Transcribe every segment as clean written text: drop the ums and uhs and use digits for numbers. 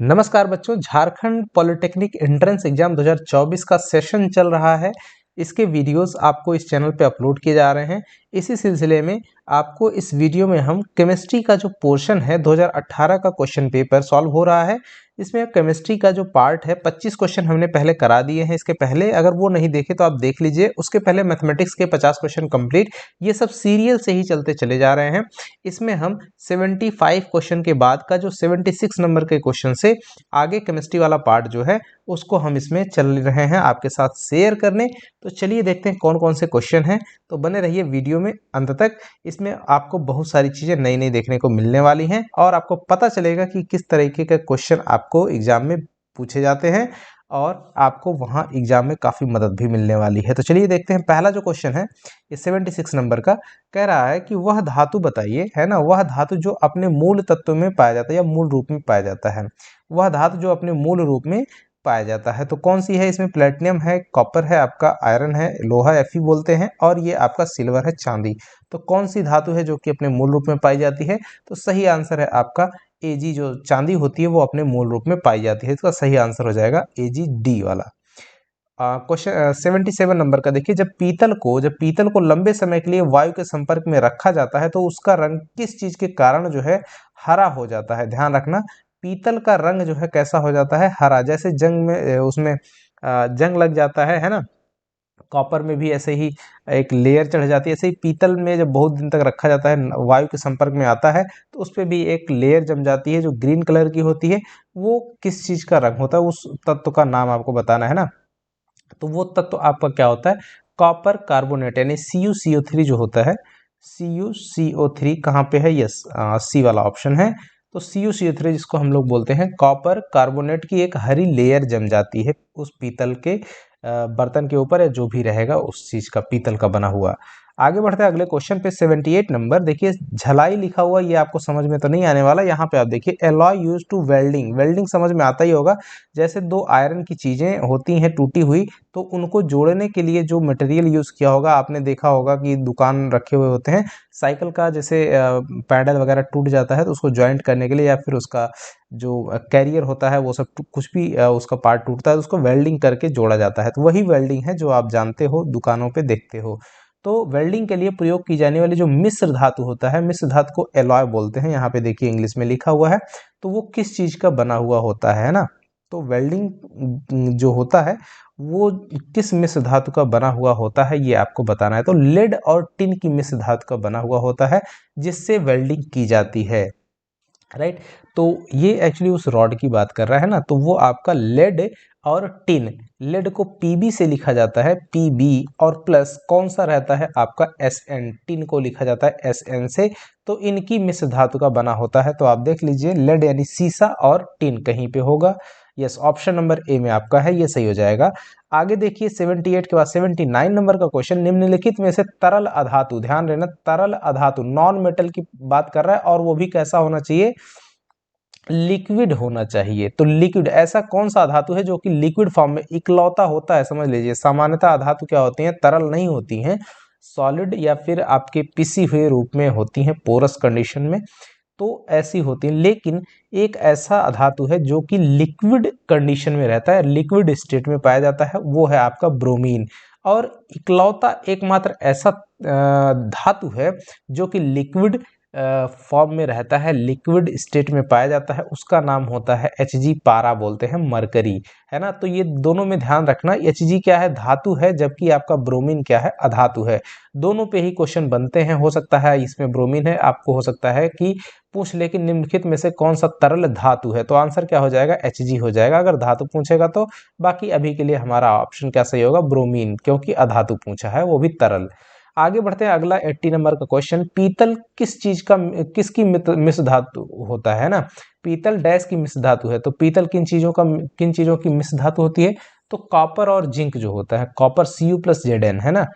नमस्कार बच्चों, Jharkhand polytechnic entrance exam 2024 का सेशन चल रहा है। इसके वीडियोस आपको इस चैनल पे अपलोड किए जा रहे हैं। इसी सिलसिले में आपको इस वीडियो में हम केमिस्ट्री का जो पोर्शन है 2018 का क्वेश्चन पेपर सॉल्व हो रहा है। इसमें केमिस्ट्री का जो पार्ट है 25 क्वेश्चन हमने पहले करा दिए हैं। इसके पहले अगर वो नहीं देखे तो आप देख लीजिए। उसके पहले मैथमेटिक्स के 50 क्वेश्चन कंप्लीट। ये सब सीरियल से ही चलते चले जा रहे हैं। इसमें हम 75 क्वेश्चन के बाद का जो 76 नंबर के क्वेश्चन से आगे केमिस्ट्री वाला पार्ट जो है उसको हम इसमें चल रहे हैं आपके साथ शेयर करने। तो चलिए देखते हैं कौन कौन से क्वेश्चन हैं। तो बने रहिए वीडियो में अंत तक। इसमें आपको बहुत सारी चीज़ें नई नई देखने को मिलने वाली हैं और आपको पता चलेगा कि किस तरीके के क्वेश्चन आपको एग्जाम में पूछे जाते हैं और आपको वहाँ एग्जाम में काफ़ी मदद भी मिलने वाली है। तो चलिए देखते हैं। पहला जो क्वेश्चन है ये 76 नंबर का कह रहा है कि वह धातु बताइए, है ना, वह धातु जो अपने मूल तत्व में पाया जाता है या मूल रूप में पाया जाता है। वह धातु जो अपने मूल रूप में पाया जाता है तो कौन सी है? इसमें प्लेटिनम है, कॉपर है, आपका आयरन है, लोहा Fe बोलते हैं, और ये आपका सिल्वर है, चांदी। तो कौन सी धातु है जो कि अपने मूल रूप में पाई जाती है? तो सही आंसर है आपका Ag। जो चांदी होती है वो अपने मूल रूप में पाई जाती है। इसका सही आंसर हो जाएगा Ag वाला। क्वेश्चन 77 नंबर का देखिए, जब पीतल को लंबे समय के लिए वायु के संपर्क में रखा जाता है तो उसका रंग किस चीज के कारण जो है हरा हो जाता है? ध्यान रखना, पीतल का रंग जो है कैसा हो जाता है? हरा। जैसे जंग में उसमें जंग लग जाता है ना। कॉपर में भी ऐसे ही एक लेयर चढ़ जाती है। ऐसे ही पीतल में जब बहुत दिन तक रखा जाता है, वायु के संपर्क में आता है तो उस पे भी एक लेयर जम जाती है जो ग्रीन कलर की होती है। वो किस चीज का रंग होता है? उस तत्व का नाम आपको बताना है ना। तो वो तत्व आपका क्या होता है? कॉपर कार्बोनेट, यानी CuCO3 जो होता है। CuCO3 कहाँ पे है? यस, सी वाला ऑप्शन है। तो CuCO3 जिसको हम लोग बोलते हैं कॉपर कार्बोनेट की एक हरी लेयर जम जाती है उस पीतल के बर्तन के ऊपर, या जो भी रहेगा उस चीज का, पीतल का बना हुआ। आगे बढ़ते हैं अगले क्वेश्चन पे। 78 नंबर देखिए, झलाई लिखा हुआ, ये आपको समझ में तो नहीं आने वाला। यहाँ पे आप देखिए, alloy use to welding. Welding समझ में आता ही होगा। जैसे दो आयरन की चीजें होती हैं टूटी हुई, तो उनको जोड़ने के लिए जो मटेरियल यूज किया होगा, आपने देखा होगा कि दुकान रखे हुए होते हैं साइकिल का, जैसे पैडल वगैरह टूट जाता है तो उसको ज्वाइंट करने के लिए, या फिर उसका जो कैरियर होता है वो सब कुछ भी उसका पार्ट टूटता है तो उसको वेल्डिंग करके जोड़ा जाता है। तो वही वेल्डिंग है जो आप जानते हो, दुकानों पे देखते हो। तो वेल्डिंग के लिए प्रयोग की जाने वाली जो मिश्र धातु होता है, मिश्र धातु को एलॉय बोलते हैं। यहाँ पे देखिए इंग्लिश में लिखा हुआ है। तो वो किस चीज का बना हुआ होता है ना। तो वेल्डिंग जो होता है वो किस मिश्र धातु का बना हुआ होता है, ये आपको बताना है। तो लेड और टिन की मिश्र धातु का बना हुआ होता है जिससे वेल्डिंग की जाती है, राइट। तो ये एक्चुअली उस रॉड की बात कर रहा है ना। तो वो आपका लेड और टिन, लेड को Pb से लिखा जाता है, Pb, और प्लस कौन सा रहता है आपका Sn, टिन को लिखा जाता है Sn से। तो इनकी मिश्र धातु का बना होता है। तो आप देख लीजिए, लेड यानी सीसा और टिन कहीं पे होगा। यस, ऑप्शन नंबर ए में आपका है, ये सही हो जाएगा। आगे देखिए 78 के बाद 79 नंबर का क्वेश्चन, निम्नलिखित में से तरल अधातु, ध्यान देना, तरल अधातु नॉन मेटल की बात कर रहा है, और वो भी कैसा होना चाहिए? लिक्विड होना चाहिए। तो लिक्विड, ऐसा कौन सा धातु है जो कि लिक्विड फॉर्म में इकलौता होता है? समझ लीजिए, सामान्यतः धातु क्या होती हैं? तरल नहीं होती हैं, सॉलिड या फिर आपके पिसी हुए रूप में होती हैं, पोरस कंडीशन में तो ऐसी होती है। लेकिन एक ऐसा धातु है जो कि लिक्विड कंडीशन में रहता है, लिक्विड स्टेट में पाया जाता है, वो है आपका ब्रोमीन। और इकलौता एकमात्र ऐसा धातु है जो कि लिक्विड फॉर्म में रहता है, लिक्विड स्टेट में पाया जाता है, उसका नाम होता है Hg, पारा बोलते हैं, मरकरी, है ना। तो ये दोनों में ध्यान रखना, Hg क्या है? धातु है, जबकि आपका ब्रोमीन क्या है? अधातु है। दोनों पे ही क्वेश्चन बनते हैं। हो सकता है इसमें ब्रोमीन है, आपको हो सकता है कि पूछ ले कि निम्नलिखित में से कौन सा तरल धातु है। तो आंसर क्या हो जाएगा? Hg हो जाएगा अगर धातु पूछेगा तो। बाकी अभी के लिए हमारा ऑप्शन क्या सही होगा? ब्रोमीन, क्योंकि अधातु पूछा है, वो भी तरल। आगे बढ़ते हैं, अगला 80 नंबर का क्वेश्चन, पीतल किस चीज का, किसकी मिश्र धातु होता है ना। पीतल डैश की मिश्र धातु है। तो पीतल किन चीजों की मिश्र धातु होती है? तो कॉपर और जिंक जो होता है, कॉपर Cu+Zn, है ना।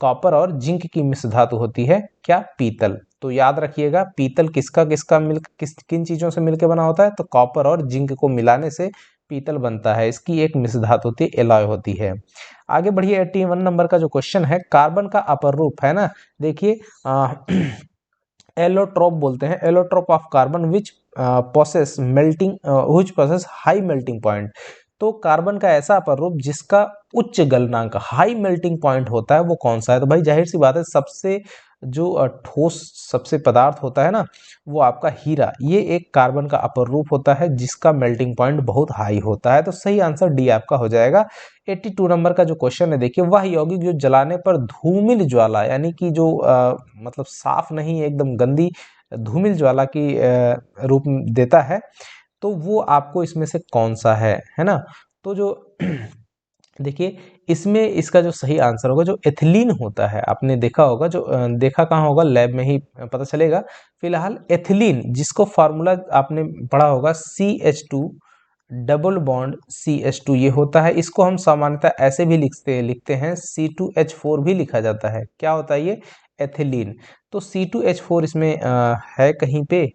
कॉपर और जिंक की मिश्र धातु होती है क्या? पीतल। तो याद रखिएगा, पीतल किसका किसका मिल किन चीजों से मिलकर बना होता है? तो कॉपर और जिंक को मिलाने से पीतल बनता है। इसकी एक मिश्र धातु होती है, एलॉय होती है। आगे बढ़िए, 81 नंबर का जो क्वेश्चन है, कार्बन का अपर रूप, है ना। देखिए एलोट्रोप बोलते हैं, allotrope of carbon which process melting which process high melting point. तो कार्बन का ऐसा अपरूप जिसका उच्च गलनांक हाई मेल्टिंग पॉइंट होता है वो कौन सा है? तो भाई जाहिर सी बात है, सबसे जो ठोस सबसे पदार्थ होता है ना, वो आपका हीरा, ये एक कार्बन का अपर रूप होता है जिसका मेल्टिंग पॉइंट बहुत हाई होता है। तो सही आंसर डी आपका हो जाएगा। 82 नंबर का जो क्वेश्चन है, देखिए, वह यौगिक जो जलाने पर धूमिल ज्वाला, यानी कि जो मतलब साफ नहीं, एकदम गंदी धूमिल ज्वाला की रूप देता है, तो वो आपको इसमें से कौन सा है ना? तो जो देखिए, इसमें इसका जो सही आंसर होगा, जो एथिलीन होता है, आपने देखा होगा, जो देखा कहाँ होगा, लैब में ही पता चलेगा। फिलहाल एथिलीन, जिसको फार्मूला आपने पढ़ा होगा CH2 डबल बॉन्ड CH2 ये होता है। इसको हम सामान्यतः ऐसे भी लिखते हैं, C2H4 भी लिखा जाता है। क्या होता है ये? एथिलीन। तो C2H4 इसमें है कहीं पे?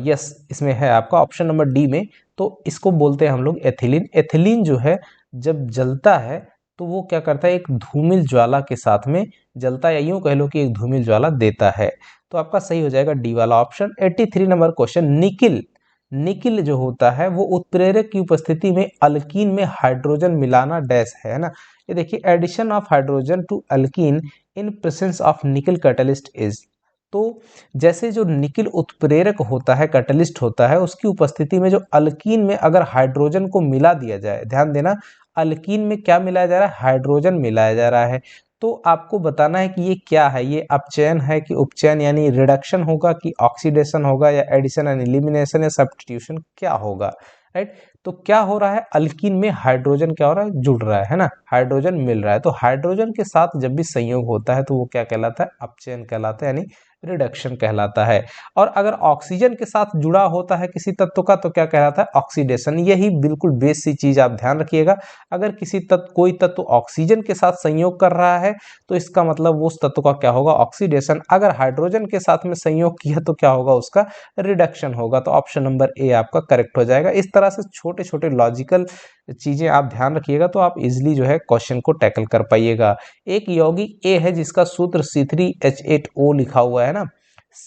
यस, इसमें है आपका ऑप्शन नंबर डी में। तो इसको बोलते हैं हम लोग एथिलीन। एथिलीन जो है, जब जलता है तो वो क्या करता है, एक धूमिल ज्वाला के साथ में जलता है, या यूं कह लो कि एक धूमिल ज्वाला देता है। तो आपका सही हो जाएगा डी वाला option. 83 number question, nickel, nickel जो होता है वो उत्प्रेरक की उपस्थिति में अल्कीन में हाइड्रोजन मिलाना डैश है ना? ये देखिए, addition of hydrogen to alkene in presence of nickel catalyst is. तो जैसे जो निकिल उत्प्रेरक होता है, कैटलिस्ट होता है, उसकी उपस्थिति में जो अल्कीन में अगर हाइड्रोजन को मिला दिया जाए, ध्यान देना, अल्कीन में क्या मिलाया जा रहा है? हाइड्रोजन मिलाया जा रहा है। तो आपको बताना है कि ये क्या है, ये अपचयन है कि उपचयन, यानी रिडक्शन होगा कि ऑक्सीडेशन होगा, या एडिशन एंड एलिमिनेशन या सब्स्टिट्यूशन, क्या होगा, राइट? तो क्या हो रहा है, अल्कीन में हाइड्रोजन क्या हो रहा है? जुड़ रहा है ना, हाइड्रोजन मिल रहा है। तो हाइड्रोजन के साथ जब भी संयोग होता है तो वो क्या कहलाता है? अपचयन कहलाता है, यानी रिडक्शन कहलाता है। और अगर ऑक्सीजन के साथ जुड़ा होता है किसी तत्व का तो क्या कहलाता है? ऑक्सीडेशन। यही बिल्कुल बेसिक चीज आप ध्यान रखिएगा। अगर किसी तत्व, कोई तत्व ऑक्सीजन के साथ संयोग कर रहा है तो इसका मतलब वो उस तत्व का क्या होगा? ऑक्सीडेशन। अगर हाइड्रोजन के साथ में संयोग किया तो क्या होगा? उसका रिडक्शन होगा। तो ऑप्शन नंबर ए आपका करेक्ट हो जाएगा। इस तरह से छोटे छोटे लॉजिकल चीजें आप ध्यान रखिएगा तो आप इजिली जो है क्वेश्चन को टैकल कर पाइएगा। एक यौगिक ए है जिसका सूत्र C3H8O लिखा हुआ है ना,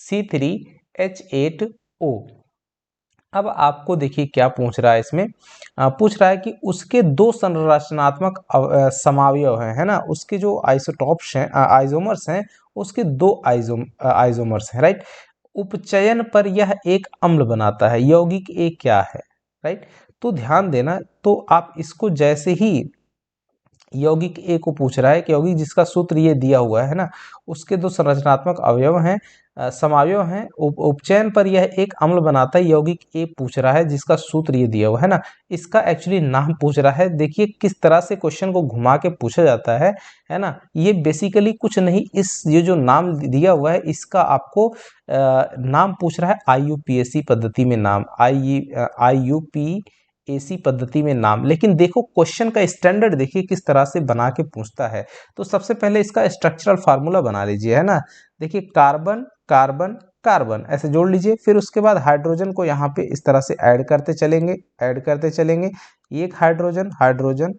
C3H8O। अब आपको देखिए क्या पूछ रहा है इसमें, पूछ रहा है कि उसके दो संरचनात्मक समावयव हैं, है ना, उसके जो आइसोटॉप्स हैं, आइसोमर्स हैं, उसके दो आइसोमर्स हैं, राइट? उपचयन पर यह एक अम्ल बनाता है, यौगिक ए क्या है, राइट? तो ध्यान देना, तो आप इसको जैसे ही यौगिक ए को पूछ रहा है कि यौगिक जिसका सूत्र ये दिया हुआ है ना, उसके दो संरचनात्मक अवयव हैं, समावयव हैं, उपचयन पर यह एक अम्ल बनाता है, यौगिक ए पूछ रहा है जिसका सूत्र ये दिया हुआ है ना, इसका एक्चुअली नाम पूछ रहा है। देखिए किस तरह से क्वेश्चन को घुमा के पूछा जाता है ना। ये बेसिकली कुछ नहीं, इस ये जो नाम दिया हुआ है इसका आपको नाम पूछ रहा है IUPAC पद्धति में नाम, IUPAC पद्धति में नाम। लेकिन देखो क्वेश्चन का स्टैंडर्ड देखिए किस तरह से बना के पूछता है। तो सबसे पहले इसका स्ट्रक्चरल फार्मूला बना लीजिए, है ना। देखिए कार्बन कार्बन कार्बन ऐसे जोड़ लीजिए, फिर उसके बाद हाइड्रोजन को यहाँ पे इस तरह से ऐड करते चलेंगे, एक हाइड्रोजन हाइड्रोजन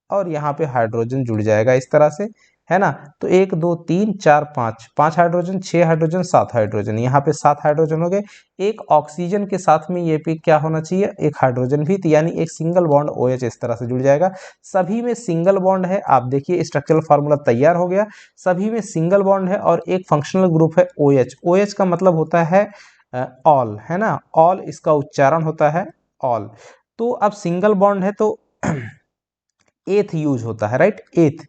और यहाँ पे हाइड्रोजन जुड़ जाएगा इस तरह से, है ना। तो 1 2 3 4 5, 5 हाइड्रोजन, 6 हाइड्रोजन, 7 हाइड्रोजन, यहाँ पे 7 हाइड्रोजन हो गए। एक ऑक्सीजन के साथ में ये पे क्या होना चाहिए? एक हाइड्रोजन भी, तो यानी एक सिंगल बॉन्ड OH इस तरह से जुड़ जाएगा। सभी में सिंगल बॉन्ड है, आप देखिए स्ट्रक्चरल फार्मूला तैयार हो गया। सभी में सिंगल बॉन्ड है और एक फंक्शनल ग्रुप है OH। OH का मतलब होता है ऑल, है ना, ऑल इसका उच्चारण होता है ऑल। तो अब सिंगल बॉन्ड है तो एथ यूज होता है, राइट, एथेन।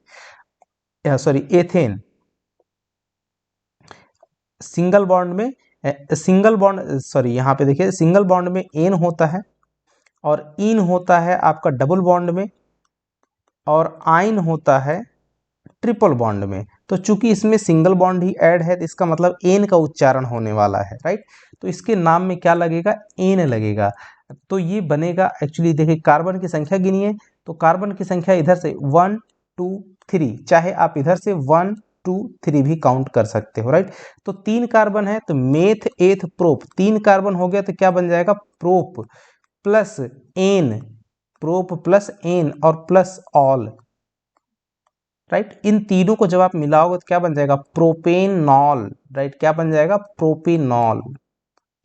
सिंगल बॉन्ड में यहाँ पे देखिए सिंगल बॉन्ड में एन होता है और इन होता है आपका डबल बॉन्ड में, और आइन होता है ट्रिपल बॉन्ड में। तो चूंकि इसमें सिंगल बॉन्ड ही ऐड है तो इसका मतलब एन का उच्चारण होने वाला है, राइट। तो इसके नाम में क्या लगेगा? एन लगेगा। तो ये बनेगा, एक्चुअली देखिए कार्बन की संख्या गिनिए, तो कार्बन की संख्या इधर से 1 2 3, चाहे आप इधर से 1 2 3 भी काउंट कर सकते हो, राइट। तो 3 कार्बन है तो मेथ एथ प्रोप, 3 कार्बन हो गया तो क्या बन जाएगा? Prop plus an, prop plus an और प्लस ऑल, राइट। इन तीनों को जब आप मिलाओगे तो क्या बन जाएगा, प्रोपेनॉल, राइट। क्या बन जाएगा, प्रोपेनॉल,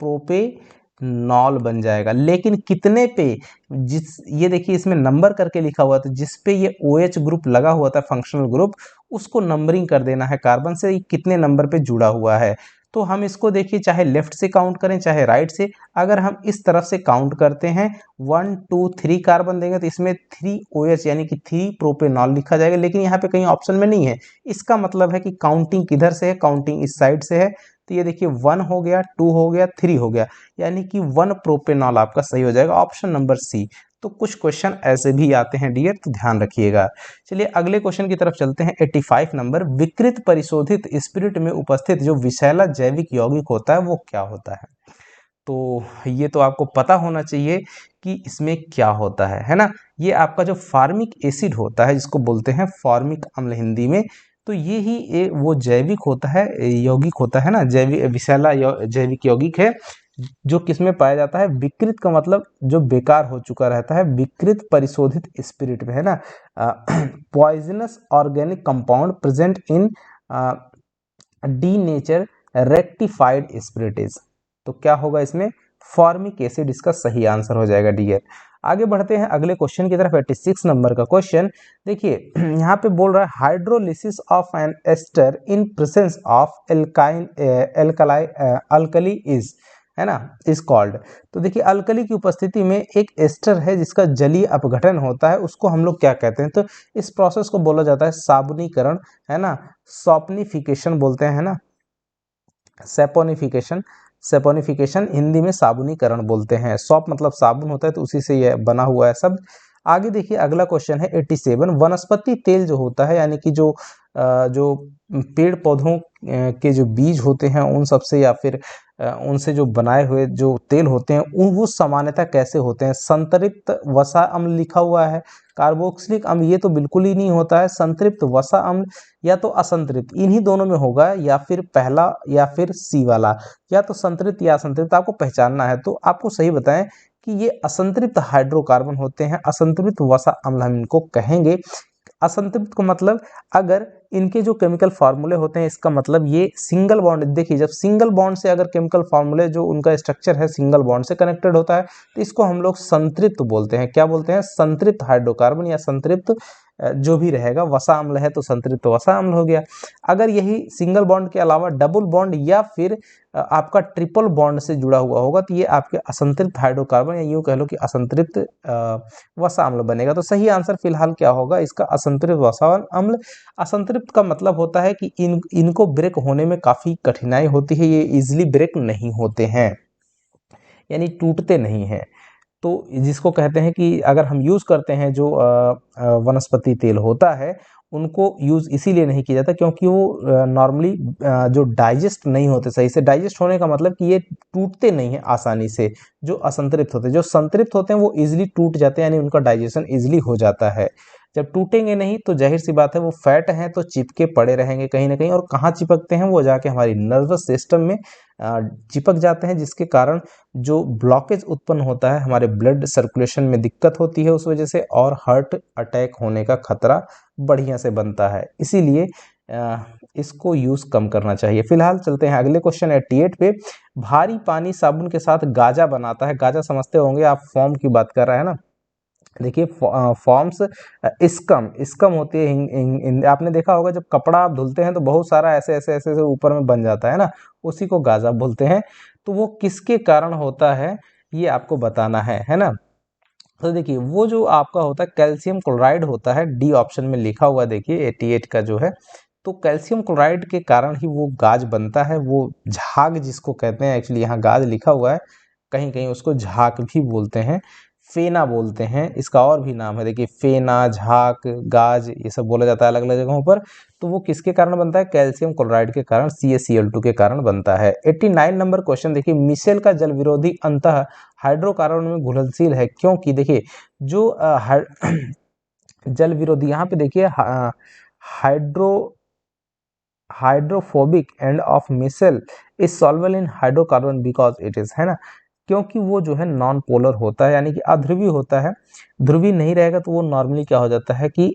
प्रोपेनॉल बन जाएगा। लेकिन कितने पे, जिस, ये देखिए इसमें नंबर करके लिखा हुआ था, जिस पे ये OH ग्रुप लगा हुआ था, फंक्शनल ग्रुप, उसको नंबरिंग कर देना है कार्बन से, कितने नंबर पे जुड़ा हुआ है। तो हम इसको देखिए, चाहे लेफ्ट से काउंट करें चाहे राइट से, अगर हम इस तरफ से काउंट करते हैं 1 2 3 कार्बन देंगे तो इसमें 3 OH यानी कि 3 प्रोपेनॉल लिखा जाएगा। लेकिन यहाँ पे कहीं ऑप्शन में नहीं है, इसका मतलब है कि काउंटिंग किधर से है, काउंटिंग इस साइड से है। तो ये देखिए 1 हो गया, 2 हो गया, 3 हो गया, यानी कि 1 प्रोपेनॉल आपका सही हो जाएगा, ऑप्शन नंबर सी। तो कुछ क्वेश्चन ऐसे भी आते हैं डियर, तो ध्यान रखिएगा। चलिए अगले क्वेश्चन की तरफ चलते हैं। 85 नंबर, विकृत परिशोधित स्पिरिट में उपस्थित जो विषैला जैविक यौगिक होता है वो क्या होता है। तो ये तो आपको पता होना चाहिए कि इसमें क्या होता है ना। ये आपका जो फार्मिक एसिड होता है, जिसको बोलते हैं फॉर्मिक अम्ल हिंदी में, तो ये ही वो जैविक होता है, यौगिक होता है ना, जैविक विषैला जैविक यौगिक है, जो किसमें पाया जाता है, विकृत का मतलब जो बेकार हो चुका रहता है, विकृत परिशोधित स्पिरिट में, है ना। Poisonous organic compound present in denature rectified spirits. तो क्या होगा इसमें, फॉर्मिक एसिड इसका सही आंसर हो जाएगा डियर। आगे बढ़ते हैं अगले क्वेश्चन की तरफ। 86 नंबर का क्वेश्चन देखिए, यहाँ पे बोल रहा है hydrolysis of an ester in presence of alkyne alkali alkali is, है ना, इज कॉल्ड। तो देखिए अल्कली की उपस्थिति में एक एस्टर है जिसका जलीय अपघटन होता है, उसको हम लोग क्या कहते हैं, तो इस प्रोसेस को बोला जाता है साबुनीकरण, है ना, सॉप्निफिकेशन बोलते हैं, है ना, सेपोनिफिकेशन, सेपोनिफिकेशन हिंदी में साबुनीकरण बोलते हैं। सॉप मतलब साबुन होता है, तो उसी से यह बना हुआ है शब्द। आगे देखिए अगला क्वेश्चन है 87, वनस्पति तेल जो होता है, यानी कि जो पेड़ पौधों के जो बीज होते हैं उन सबसे, या फिर उनसे जो बनाए हुए जो तेल होते हैं, वो सामान्यतः कैसे होते हैं। संतृप्त वसा अम्ल लिखा हुआ है, कार्बोक्सिलिक अम्ल ये तो बिल्कुल ही नहीं होता है, संतृप्त वसा अम्ल या तो असंतृप्त, इन्हीं दोनों में होगा, या फिर पहला या फिर सी वाला, या तो संतृप्त या असंतृप्त, आपको पहचानना है। तो आपको सही बताएं कि ये असंतृप्त हाइड्रोकार्बन होते हैं, असंतृप्त वसा अम्ल हम इनको कहेंगे। असंतृप्त का मतलब, अगर इनके जो केमिकल फार्मूले होते हैं, इसका मतलब ये सिंगल बॉन्ड, देखिए जब सिंगल बॉन्ड से अगर केमिकल फार्मूले जो उनका स्ट्रक्चर है सिंगल बॉन्ड से कनेक्टेड होता है, तो इसको हम लोग संतृप्त बोलते हैं। क्या बोलते हैं, संतृप्त हाइड्रोकार्बन या संतृप्त जो भी रहेगा, वसा अम्ल है तो संतृप्त वसा अम्ल हो गया। अगर यही सिंगल बॉन्ड के अलावा डबल बॉन्ड या फिर आपका ट्रिपल बॉन्ड से जुड़ा हुआ होगा, तो ये आपके असंतृप्त हाइड्रोकार्बन, या यूँ कह लो कि असंतृप्त वसा अम्ल बनेगा। तो सही आंसर फिलहाल क्या होगा इसका, असंतृप्त वसा अम्ल। असंतृप्त का मतलब होता है कि इनको ब्रेक होने में काफ़ी कठिनाई होती है, ये इजिली ब्रेक नहीं होते हैं, यानी टूटते नहीं हैं। तो जिसको कहते हैं कि अगर हम यूज़ करते हैं जो वनस्पति तेल होता है, उनको यूज़ इसीलिए नहीं किया जाता क्योंकि वो नॉर्मली जो डाइजेस्ट नहीं होते सही से। डाइजेस्ट होने का मतलब कि ये टूटते नहीं हैं आसानी से, जो असंतृप्त होते हैं। जो संतृप्त होते हैं वो इजीली टूट जाते हैं, यानी उनका डाइजेशन इजीली हो जाता है। जब टूटेंगे नहीं तो जाहिर सी बात है वो फैट हैं तो चिपके पड़े रहेंगे कहीं ना कहीं, और कहाँ चिपकते हैं, वो जाके हमारी नर्वस सिस्टम में चिपक जाते हैं, जिसके कारण जो ब्लॉकेज उत्पन्न होता है, हमारे ब्लड सर्कुलेशन में दिक्कत होती है उस वजह से, और हार्ट अटैक होने का खतरा बढ़िया से बनता है। इसीलिए इसको यूज़ कम करना चाहिए। फिलहाल चलते हैं अगले क्वेश्चन 88 पे। भारी पानी साबुन के साथ गाजा बनाता है। गाजा समझते होंगे आप, फॉर्म की बात कर रहा है ना। देखिए फॉर्म्स स्कम, स्कम होती है। आपने देखा होगा जब कपड़ा आप धुलते हैं तो बहुत सारा ऐसे ऐसे ऐसे ऐसे ऊपर में बन जाता है ना, उसी को गाजा बोलते हैं। तो वो किसके कारण होता है ये आपको बताना है ना। तो देखिए वो जो आपका होता है कैल्शियम क्लोराइड होता है, डी ऑप्शन में लिखा हुआ देखिए 88 का जो है। तो कैल्शियम क्लोराइड के कारण ही वो गाज बनता है, वो झाग जिसको कहते हैं, एक्चुअली यहाँ गाज लिखा हुआ है, कहीं कहीं उसको झाग भी बोलते हैं, फेना बोलते हैं, इसका और भी नाम है देखिए, फेना, झाग, गाज, ये सब बोला जाता है अलग अलग जगहों पर। तो वो किसके कारण बनता है, कैल्शियम क्लोराइड के कारण, CaCl2 के कारण बनता है। 89 नंबर क्वेश्चन देखिए, मिशेल का जल विरोधी अंतः हाइड्रोकार्बन में घुलनशील है क्योंकि देखिए जो जल विरोधी, यहाँ पे देखिए hydrophobic end of micelle is solvable in hydrocarbon because it is, है ना, क्योंकि वो जो है नॉन पोलर होता है, यानी कि अध्रुवी होता है। ध्रुवी नहीं रहेगा तो वो नॉर्मली क्या हो जाता है कि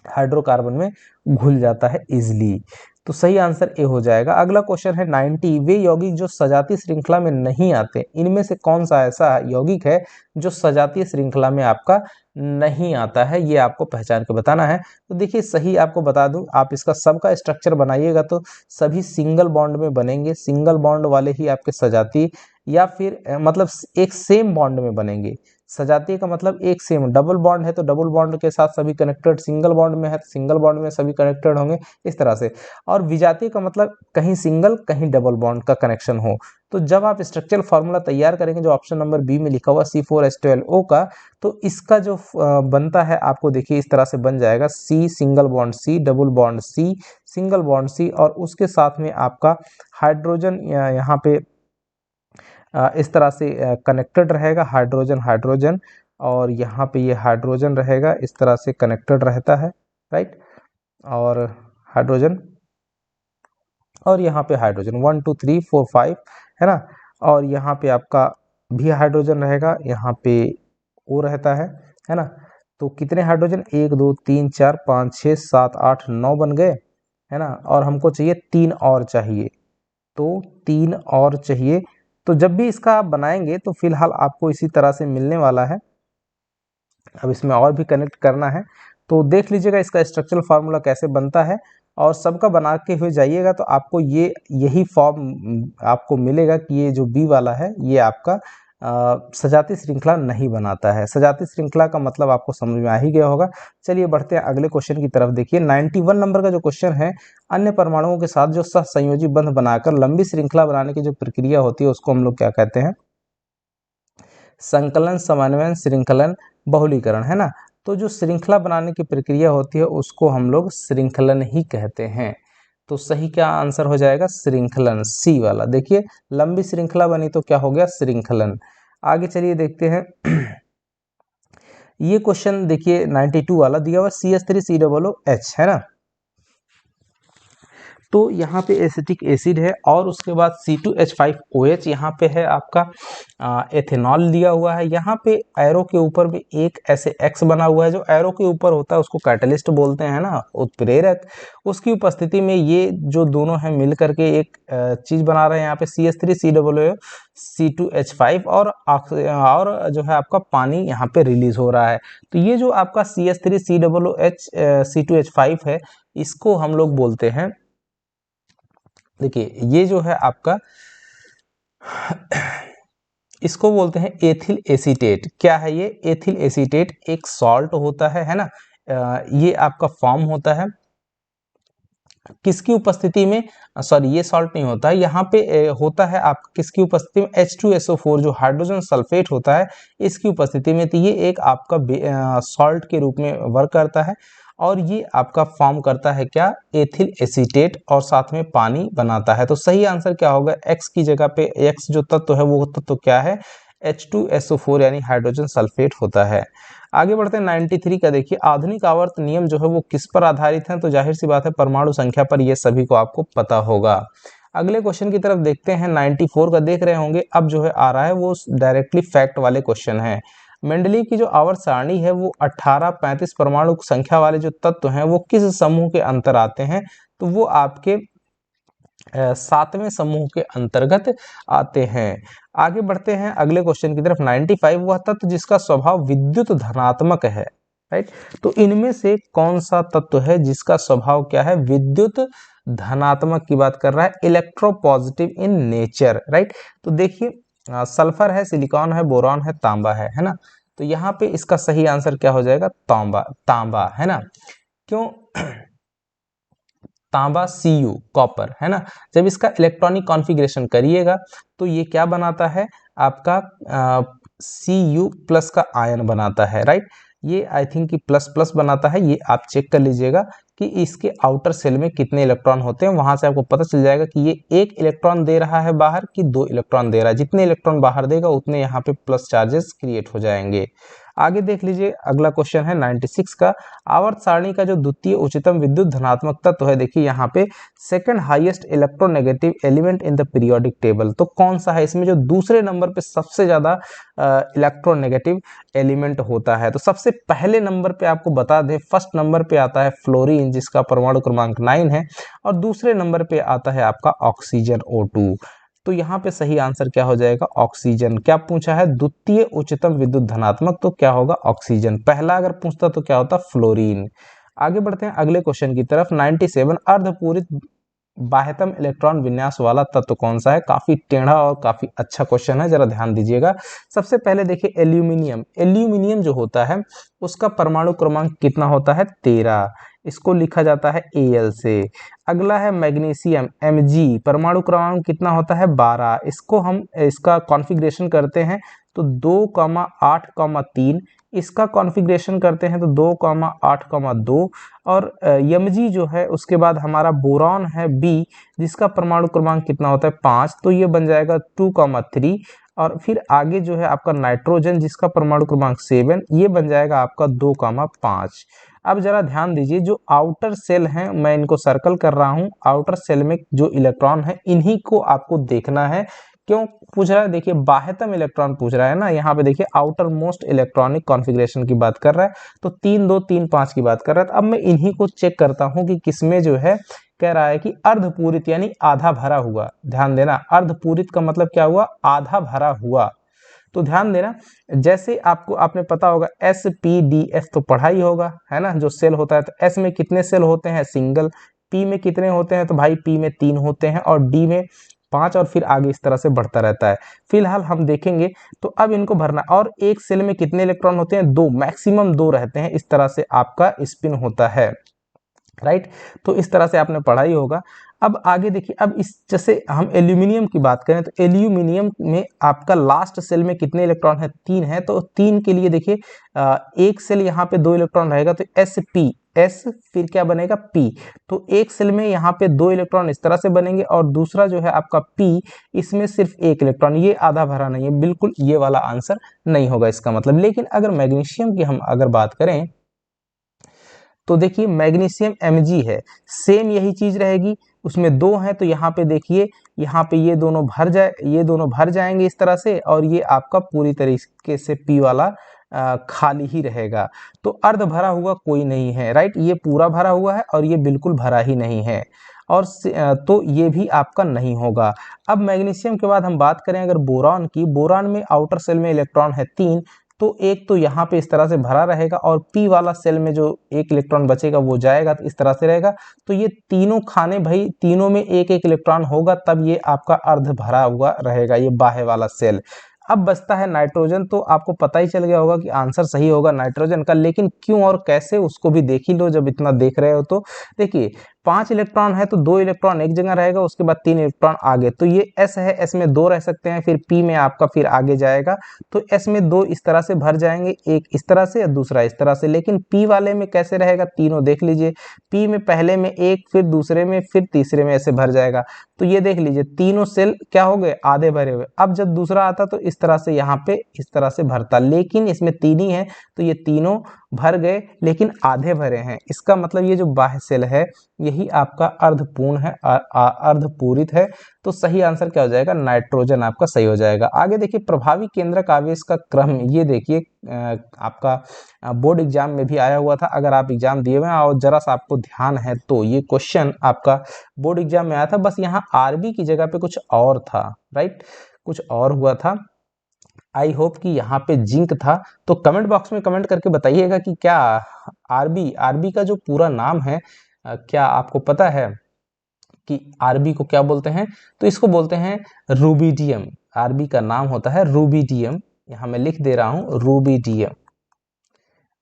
हाइड्रोकार्बन में घुल जाता है इजिली। तो सही आंसर ए हो जाएगा। अगला क्वेश्चन है 90, वे यौगिक जो सजातीय श्रृंखला में नहीं आते, इनमें से कौन सा ऐसा यौगिक है जो सजातीय श्रृंखला में आपका नहीं आता है, ये आपको पहचान के बताना है। तो देखिए सही आपको बता दूं, आप इसका सबका स्ट्रक्चर बनाइएगा तो सभी सिंगल बॉन्ड में बनेंगे, सिंगल बॉन्ड वाले ही आपके सजातीय, या फिर मतलब एक सेम बॉन्ड में बनेंगे। सजातीय का मतलब एक सेम, डबल बॉन्ड है तो डबल बॉन्ड के साथ सभी कनेक्टेड, सिंगल बॉन्ड में है तो सिंगल बॉन्ड में सभी कनेक्टेड होंगे, इस तरह से। और विजातीय का मतलब कहीं सिंगल कहीं डबल बॉन्ड का कनेक्शन हो। तो जब आप स्ट्रक्चरल फार्मूला तैयार करेंगे जो ऑप्शन नंबर बी में लिखा हुआ C4H12O का, तो इसका जो बनता है आपको देखिए इस तरह से बन जाएगा, C single bond C, double bond C, single bond C, और उसके साथ में आपका हाइड्रोजन यहाँ पे इस तरह से कनेक्टेड रहेगा, हाइड्रोजन हाइड्रोजन, और यहाँ पे ये हाइड्रोजन रहेगा, इस तरह से कनेक्टेड रहता है, राइट। और हाइड्रोजन, और यहाँ पे हाइड्रोजन 1 2 3 4 5 है ना। और यहाँ पे आपका भी हाइड्रोजन रहेगा, यहाँ पे ओ रहता है ना। तो कितने हाइड्रोजन, 1 2 3 4 5 6 7 8 9 बन गए, है ना। और हमको चाहिए 3 और चाहिए, तो 3 और चाहिए। तो जब भी इसका आप बनाएंगे तो फिलहाल आपको इसी तरह से मिलने वाला है। अब इसमें और भी कनेक्ट करना है, तो देख लीजिएगा इसका स्ट्रक्चरल फार्मूला कैसे बनता है, और सबका बना के हुए जाइएगा तो आपको यही फॉर्म आपको मिलेगा कि ये जो बी वाला है ये आपका सजातीय श्रृंखला नहीं बनाता है। सजातीय श्रृंखला का मतलब आपको समझ में आ ही गया होगा। चलिए बढ़ते हैं अगले क्वेश्चन की तरफ। देखिए 91 नंबर का जो क्वेश्चन है, अन्य परमाणुओं के साथ जो सहसंयोजी बंध बनाकर लंबी श्रृंखला बनाने की जो प्रक्रिया होती है उसको हम लोग क्या कहते हैं, संकलन, समन्वयन, श्रृंखलन, बहुलीकरण, है ना। तो जो श्रृंखला बनाने की प्रक्रिया होती है उसको हम लोग श्रृंखलन ही कहते हैं। तो सही क्या आंसर हो जाएगा, श्रृंखलन, सी वाला। देखिए लंबी श्रृंखला बनी तो क्या हो गया, श्रृंखलन। आगे चलिए देखते हैं ये क्वेश्चन देखिए 92 वाला दिया हुआ CH3COOH, है ना। तो यहाँ पे एसिटिक एसिड है, और उसके बाद C2H5OH यहाँ पे है आपका एथेनॉल दिया हुआ है। यहाँ पे एरो के ऊपर भी एक ऐसे X बना हुआ है, जो एरो के ऊपर होता है उसको कैटलिस्ट बोलते हैं ना, उत्प्रेरक। उसकी उपस्थिति में ये जो दोनों हैं मिल करके एक चीज़ बना रहे हैं यहाँ पे CH3COO C2H5, और जो है आपका पानी यहाँ पे रिलीज हो रहा है। तो ये जो आपका CH3COOH C2H5 है, इसको हम लोग बोलते हैं, देखिए ये जो है आपका इसको बोलते हैं एथिल एसीटेट। क्या है ये, एथिल एसीटेट एक सॉल्ट होता है ना। ये आपका फॉर्म होता है किसकी उपस्थिति में, सॉरी ये सॉल्ट नहीं होता है, यहाँ पे होता है आप किसकी उपस्थिति में, H2SO4 जो हाइड्रोजन सल्फेट होता है इसकी उपस्थिति में। तो ये एक आपका सॉल्ट के रूप में वर्क करता है, और ये आपका फॉर्म करता है क्या, एथिल एसीटेट, और साथ में पानी बनाता है। तो सही आंसर क्या होगा, X की जगह पे X जो तत्व है वो तत्व क्या है, H2SO4 यानी हाइड्रोजन सल्फेट होता है। आगे बढ़ते हैं 93 का। देखिए आधुनिक आवर्त नियम जो है वो किस पर आधारित है, तो जाहिर सी बात है परमाणु संख्या पर, ये सभी को आपको पता होगा। अगले क्वेश्चन की तरफ देखते हैं 94 का, देख रहे होंगे अब जो है आ रहा है वो डायरेक्टली फैक्ट वाले क्वेश्चन है। मेंडलीव की जो आवर्त सारणी है वो 18-35 परमाणु संख्या वाले जो तत्व हैं वो किस समूह के अंतर आते हैं, तो वो आपके 7वें समूह के अंतर्गत आते हैं। आगे बढ़ते हैं अगले क्वेश्चन की तरफ 95, वह तत्व जिसका स्वभाव विद्युत धनात्मक है, राइट। तो इनमें से कौन सा तत्व है जिसका स्वभाव क्या है, विद्युत धनात्मक की बात कर रहा है, इलेक्ट्रोपॉजिटिव इन नेचर, राइट। तो देखिए सल्फर है, सिलिकॉन है, बोरॉन है, तांबा है ना। तो यहाँ पे इसका सही आंसर क्या हो जाएगा, तांबा, है ना। क्यों, तांबा Cu कॉपर, है ना। जब इसका इलेक्ट्रॉनिक कॉन्फ़िगरेशन करिएगा तो ये क्या बनाता है आपका Cu+ का आयन बनाता है, राइट। ये आई थिंक कि प्लस बनाता है, ये आप चेक कर लीजिएगा कि इसके आउटर सेल में कितने इलेक्ट्रॉन होते हैं, वहां से आपको पता चल जाएगा कि ये 1 इलेक्ट्रॉन दे रहा है बाहर कि 2 इलेक्ट्रॉन दे रहा है। जितने इलेक्ट्रॉन बाहर देगा उतने यहाँ पे प्लस चार्जेस क्रिएट हो जाएंगे। आगे देख लीजिए, अगला क्वेश्चन है 96 का। आवर्त सारणी का जो द्वितीय उच्चतम विद्युत धनात्मक तत्व है, देखिए यहाँ पे second highest electronegative element in the periodic table, तो कौन सा है इसमें जो दूसरे नंबर पे सबसे ज्यादा इलेक्ट्रोनेगेटिव एलिमेंट होता है? तो सबसे पहले नंबर पे आपको बता दें, फर्स्ट नंबर पे आता है फ्लोरीन जिसका परमाणु क्रमांक 9 है, और दूसरे नंबर पे आता है आपका ऑक्सीजन O2। तो यहाँ पे सही आंसर क्या हो जाएगा? ऑक्सीजन। क्या पूछा है? द्वितीय उच्चतम विद्युत धनात्मक, तो क्या होगा? ऑक्सीजन। पहला अगर पूछता तो क्या होता? फ्लोरीन। आगे बढ़ते हैं अगले क्वेश्चन की तरफ। 97 अर्धपूरित बाह्यतम इलेक्ट्रॉन विन्यास वाला तत्व कौन सा है? काफी टेढ़ा और काफी अच्छा क्वेश्चन है, जरा ध्यान दीजिएगा। सबसे पहले देखिए एल्यूमिनियम। एल्यूमिनियम जो होता है उसका परमाणु क्रमांक कितना होता है? 13। इसको लिखा जाता है Al से। अगला है मैग्नीशियम Mg, परमाणु क्रमांक कितना होता है? 12। इसको हम इसका कॉन्फ़िगरेशन करते हैं तो 2,8,3, इसका कॉन्फ़िगरेशन करते हैं तो 2,8,2, और Mg जो है उसके बाद हमारा बोरॉन है B, जिसका परमाणु क्रमांक कितना होता है? 5, तो ये बन जाएगा 2,3, और फिर आगे जो है आपका नाइट्रोजन जिसका परमाणु क्रमांक 7, ये बन जाएगा आपका 2,5। अब जरा ध्यान दीजिए, जो आउटर सेल हैं मैं इनको सर्कल कर रहा हूं, आउटर सेल में जो इलेक्ट्रॉन है इन्हीं को आपको देखना है। क्यों पूछ रहा है? देखिए बाह्यतम इलेक्ट्रॉन पूछ रहा है ना, यहाँ पे देखिए आउटर मोस्ट इलेक्ट्रॉनिक कॉन्फ़िगरेशन की बात कर रहा है, तो 3, 2, 3, 5 की बात कर रहा है। तो अब मैं इन्हीं को चेक करता हूं कि किसमें जो है कह रहा है कि अर्धपूरित यानी आधा भरा हुआ। ध्यान देना, अर्धपूरित का मतलब क्या हुआ? आधा भरा हुआ। तो ध्यान देना, जैसे आपने पता होगा SPDF तो पढ़ा ही होगा, है ना, जो सेल होता है। तो S में कितने सेल होते हैं? सिंगल। P में कितने होते हैं? तो भाई P में 3 होते हैं, और D में 5, और फिर आगे इस तरह से बढ़ता रहता है। फिलहाल हम देखेंगे, तो अब इनको भरना। और एक सेल में कितने इलेक्ट्रॉन होते हैं? 2, मैक्सिमम 2 रहते हैं। इस तरह से आपका स्पिन होता है, राइट। तो इस तरह से आपने पढ़ा ही होगा। अब आगे देखिए, अब इस जैसे हम एल्यूमिनियम की बात करें, तो एल्यूमिनियम में आपका लास्ट सेल में कितने इलेक्ट्रॉन है? 3 है। तो 3 के लिए देखिए एक सेल यहाँ पे 2 इलेक्ट्रॉन रहेगा, तो SP, S फिर क्या बनेगा? P। तो एक सेल में यहाँ पे 2 इलेक्ट्रॉन इस तरह से बनेंगे, और दूसरा जो है आपका P, इसमें सिर्फ 1 इलेक्ट्रॉन। ये आधा भरा नहीं है, बिल्कुल ये वाला आंसर नहीं होगा इसका मतलब। लेकिन अगर मैग्नीशियम की हम अगर बात करें, तो देखिए मैग्नीशियम Mg है, सेम यही चीज रहेगी। उसमें 2 हैं, तो यहाँ पे देखिए, यहाँ पे ये दोनों भर जाएंगे इस तरह से, और ये आपका पूरी तरीके से P वाला खाली ही रहेगा। तो अर्ध भरा हुआ कोई नहीं है, राइट। ये पूरा भरा हुआ है, और ये बिल्कुल भरा ही नहीं है, और तो ये भी आपका नहीं होगा। अब मैग्नीशियम के बाद हम बात करें अगर बोरान की, बोरान में आउटर सेल में इलेक्ट्रॉन है 3, तो एक तो यहाँ पे इस तरह से भरा रहेगा, और P वाला सेल में जो 1 इलेक्ट्रॉन बचेगा वो जाएगा, तो इस तरह से रहेगा। तो ये तीनों खाने भाई, तीनों में 1-1 इलेक्ट्रॉन होगा, तब ये आपका अर्ध भरा हुआ रहेगा, ये बाह्य वाला सेल। अब बचता है नाइट्रोजन, तो आपको पता ही चल गया होगा कि आंसर सही होगा नाइट्रोजन का। लेकिन क्यों और कैसे, उसको भी देख ही लो जब इतना देख रहे हो। तो देखिए 5 इलेक्ट्रॉन है, तो 2 इलेक्ट्रॉन एक जगह रहेगा, उसके बाद 3 इलेक्ट्रॉन आगे। तो ये S है, S में 2 रह सकते हैं, फिर P में आपका फिर आगे जाएगा। तो S में 2 इस तरह से भर जाएंगे, एक इस तरह से, दूसरा इस तरह से। लेकिन P वाले में कैसे रहेगा? तीनों देख लीजिए, P में पहले में 1, फिर दूसरे में, फिर तीसरे में ऐसे भर जाएगा। तो ये देख लीजिए, तीनों सेल क्या हो गए? आधे भरे हुए। अब जब दूसरा आता तो इस तरह से यहाँ पे इस तरह से भरता, लेकिन इसमें 3 ही है, तो ये तीनों भर गए, लेकिन आधे भरे हैं। इसका मतलब ये जो बाह्य सेल है यही आपका अर्धपूर्ण है, अर्धपूरित है। तो सही आंसर क्या हो जाएगा? नाइट्रोजन आपका सही हो जाएगा। आगे देखिए प्रभावी केंद्रक आवेश का क्रम, ये देखिए आपका बोर्ड एग्जाम में भी आया हुआ था। अगर आप एग्जाम दिए हुए हैं और जरा सा आपको ध्यान है तो ये क्वेश्चन आपका बोर्ड एग्जाम में आया था, बस यहाँ आरबी की जगह पे कुछ और था, राइट, कुछ और हुआ था। आई होप कि यहाँ पे जिंक था। तो कमेंट बॉक्स में कमेंट करके बताइएगा कि क्या आरबी का जो पूरा नाम है, क्या आपको पता है कि आरबी को क्या बोलते हैं? तो इसको बोलते हैं रूबिडियम। आरबी का नाम होता है रूबिडियम, यहाँ मैं लिख दे रहा हूँ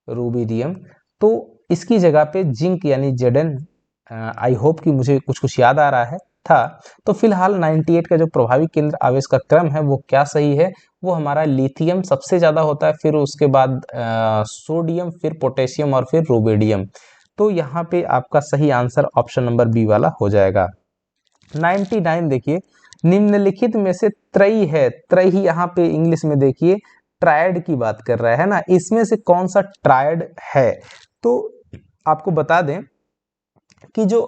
रूबिडियम। तो इसकी जगह पे जिंक यानी Zn, आई होप कि मुझे कुछ कुछ याद आ रहा है था। तो फिलहाल 98 का जो प्रभावी केंद्र आवेश का क्रम है वो क्या सही है? वो हमारा लिथियम सबसे ज्यादा होता है, फिर उसके बाद सोडियम, फिर पोटेशियम, और फिर रूबिडियम। तो यहाँ पे आपका सही आंसर ऑप्शन नंबर बी वाला हो जाएगा। 99 देखिए, निम्नलिखित में से त्रयी है, त्रयी यहाँ पे इंग्लिश में देखिए ट्रायड की बात कर रहा है ना, इसमें से कौन सा ट्रायड है? तो आपको बता दें कि जो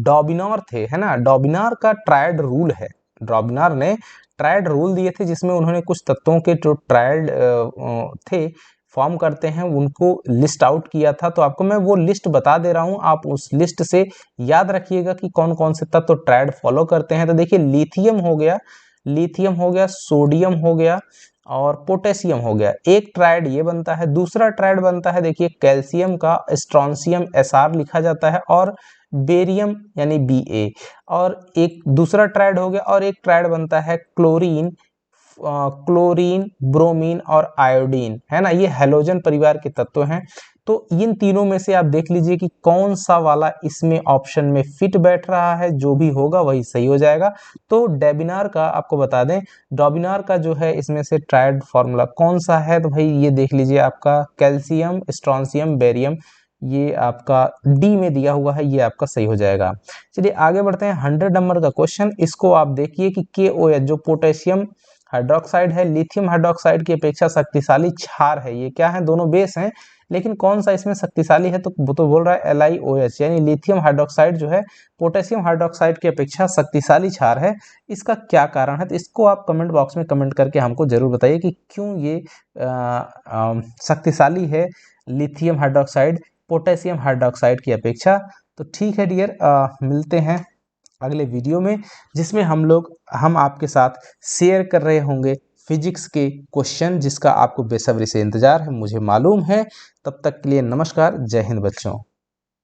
डॉबिनर थे, है ना, डॉबिनर का ट्रायड रूल है। डॉबिनर ने ट्रायड रूल दिए थे जिसमें उन्होंने कुछ तत्वों के जो ट्रायड थे फॉर्म करते हैं उनको लिस्ट आउट किया था। तो आपको मैं वो लिस्ट बता दे रहा हूं, आप उस लिस्ट से याद रखिएगा कि कौन कौन से तत्व तो ट्रायड फॉलो करते हैं। तो देखिए लिथियम हो गया, सोडियम हो गया और पोटेशियम हो गया। एक ट्रायड ये बनता है। दूसरा ट्रायड बनता है देखिए कैल्शियम का स्ट्रोंशियम Sr लिखा जाता है और बेरियम यानी Ba। और एक दूसरा ट्रायड हो गया और एक ट्रायड बनता है क्लोरीन, ब्रोमीन और आयोडीन, है ना। ये हैलोजन परिवार के तत्व हैं। तो इन तीनों में से आप देख लीजिए कि कौन सा वाला इसमें ऑप्शन में फिट बैठ रहा है, जो भी होगा वही सही हो जाएगा। तो डेबिनार का आपको बता दें, डॉबिनार का जो है इसमें से ट्रायड फॉर्मूला कौन सा है, तो भाई ये देख लीजिए आपका कैल्शियम, स्ट्रोंशियम, बेरियम, ये आपका डी में दिया हुआ है, ये आपका सही हो जाएगा। चलिए आगे बढ़ते हैं। 100 नंबर का क्वेश्चन, इसको आप देखिए कि KOH जो पोटेशियम हाइड्रोक्साइड है, लिथियम हाइड्रोक्साइड की अपेक्षा शक्तिशाली क्षार है। ये क्या है? दोनों बेस हैं, लेकिन कौन सा इसमें शक्तिशाली है? तो वो तो बोल रहा है LiOH, यानी लिथियम हाइड्रोक्साइड जो है पोटेशियम हाइड्रोक्साइड की अपेक्षा शक्तिशाली क्षार है। इसका क्या कारण है? तो इसको आप कमेंट बॉक्स में कमेंट करके हमको जरूर बताइए कि क्यों ये शक्तिशाली है लिथियम हाइड्रोक्साइड पोटेशियम हाइड्रोक्साइड की अपेक्षा। तो ठीक है डियर, मिलते हैं अगले वीडियो में, जिसमें हम आपके साथ शेयर कर रहे होंगे फिजिक्स के क्वेश्चन, जिसका आपको बेसब्री से इंतजार है, मुझे मालूम है। तब तक के लिए नमस्कार, जय हिंद बच्चों।